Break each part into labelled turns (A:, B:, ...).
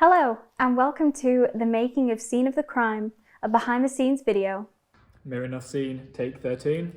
A: Hello, and welcome to the making of Scene of the Crime, a behind-the-scenes video.
B: Mirror enough scene, take 13.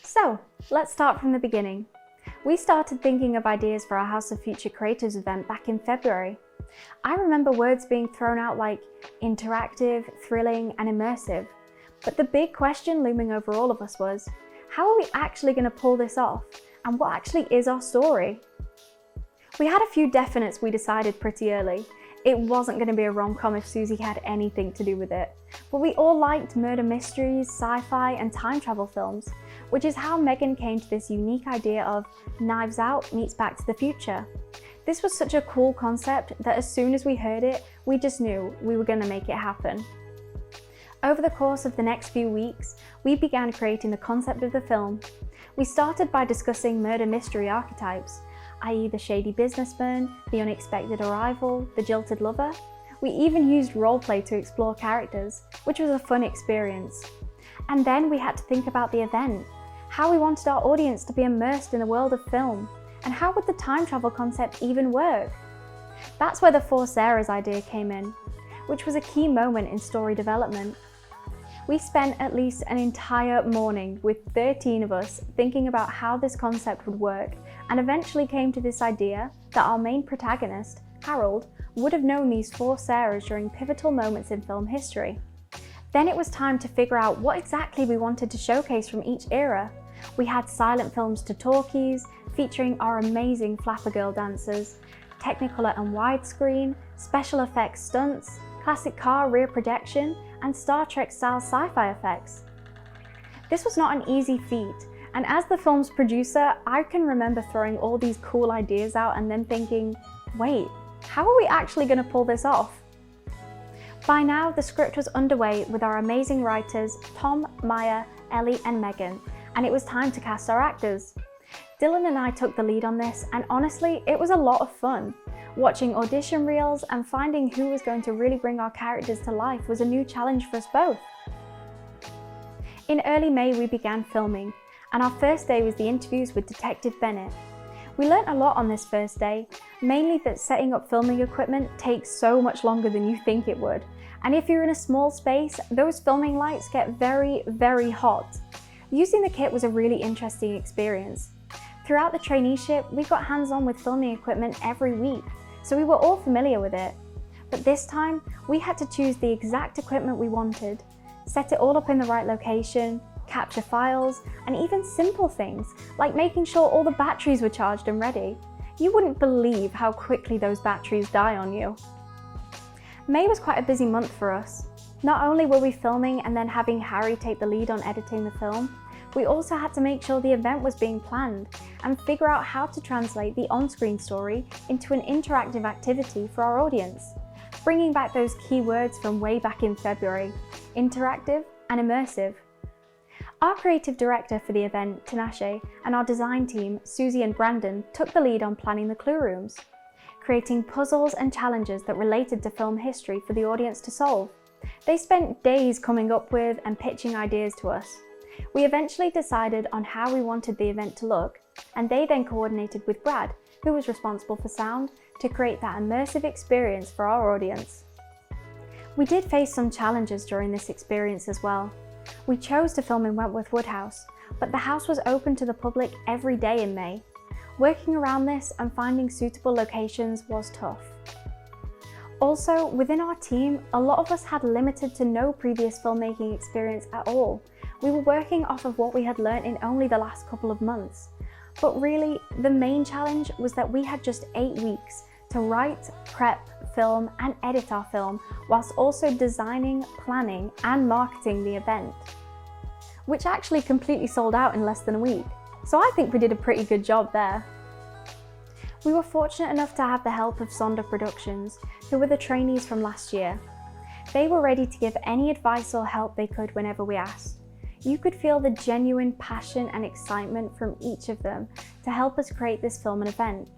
A: So, let's start from the beginning. We started thinking of ideas for our House of Future Creators event back in February. I remember words being thrown out like interactive, thrilling, and immersive. But the big question looming over all of us was, how are we actually going to pull this off? And what actually is our story? We had a few definites we decided pretty early. It wasn't going to be a rom-com if Susie had anything to do with it. But we all liked murder mysteries, sci-fi, and time travel films, which is how Megan came to this unique idea of Knives Out meets Back to the Future. This was such a cool concept that as soon as we heard it, we just knew we were going to make it happen. Over the course of the next few weeks, we began creating the concept of the film. We started by discussing murder mystery archetypes, i.e. the shady businessman, the unexpected arrival, the jilted lover. We even used roleplay to explore characters, which was a fun experience. And then we had to think about the event, how we wanted our audience to be immersed in the world of film, and how would the time travel concept even work? That's where the Four Sarahs idea came in, which was a key moment in story development. We spent at least an entire morning with 13 of us thinking about how this concept would work, and eventually came to this idea that our main protagonist, Harold, would have known these four Sarahs during pivotal moments in film history. Then it was time to figure out what exactly we wanted to showcase from each era. We had silent films to talkies, featuring our amazing Flapper Girl dancers, Technicolor and widescreen, special effects stunts, classic car rear projection, and Star Trek style sci-fi effects. This was not an easy feat, and as the film's producer, I can remember throwing all these cool ideas out and then thinking, wait, how are we actually going to pull this off? By now, the script was underway with our amazing writers Tom, Maya, Ellie, and Megan, and it was time to cast our actors. Dylan and I took the lead on this, and honestly, it was a lot of fun. Watching audition reels and finding who was going to really bring our characters to life was a new challenge for us both. In early May, we began filming, and our first day was the interviews with Detective Bennett. We learnt a lot on this first day, mainly that setting up filming equipment takes so much longer than you think it would. And if you're in a small space, those filming lights get very, very hot. Using the kit was a really interesting experience. Throughout the traineeship, we got hands-on with filming equipment every week, so we were all familiar with it. But this time, we had to choose the exact equipment we wanted, set it all up in the right location, capture files, and even simple things like making sure all the batteries were charged and ready. You wouldn't believe how quickly those batteries die on you. May was quite a busy month for us. Not only were we filming and then having Harry take the lead on editing the film, we also had to make sure the event was being planned and figure out how to translate the on-screen story into an interactive activity for our audience, bringing back those key words from way back in February: interactive and immersive. Our creative director for the event, Tinashe, and our design team, Susie and Brandon, took the lead on planning the clue rooms, creating puzzles and challenges that related to film history for the audience to solve. They spent days coming up with and pitching ideas to us. We eventually decided on how we wanted the event to look, and they then coordinated with Brad, who was responsible for sound, to create that immersive experience for our audience. We did face some challenges during this experience as well. We chose to film in Wentworth Woodhouse, but the house was open to the public every day in May. Working around this and finding suitable locations was tough. Also, within our team, a lot of us had limited to no previous filmmaking experience at all. We were working off of what we had learned in only the last couple of months. But really, the main challenge was that we had just 8 weeks to write, prep, film, and edit our film, whilst also designing, planning, and marketing the event, which actually completely sold out in less than a week. So I think we did a pretty good job there. We were fortunate enough to have the help of Sonder Productions, who were the trainees from last year. They were ready to give any advice or help they could whenever we asked. You could feel the genuine passion and excitement from each of them to help us create this film and event.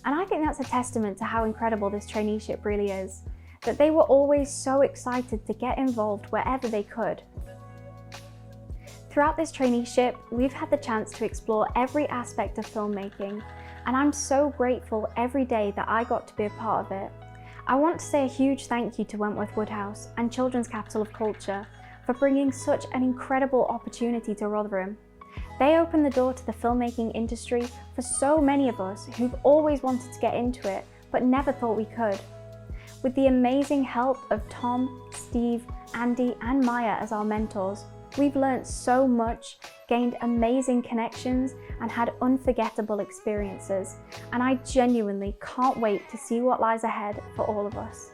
A: And I think that's a testament to how incredible this traineeship really is, that they were always so excited to get involved wherever they could. Throughout this traineeship, we've had the chance to explore every aspect of filmmaking, and I'm so grateful every day that I got to be a part of it. I want to say a huge thank you to Wentworth Woodhouse and Children's Capital of Culture for bringing such an incredible opportunity to Rotherham. They opened the door to the filmmaking industry for so many of us who've always wanted to get into it, but never thought we could. With the amazing help of Tom, Steve, Andy, and Maya as our mentors, we've learned so much, gained amazing connections, and had unforgettable experiences. And I genuinely can't wait to see what lies ahead for all of us.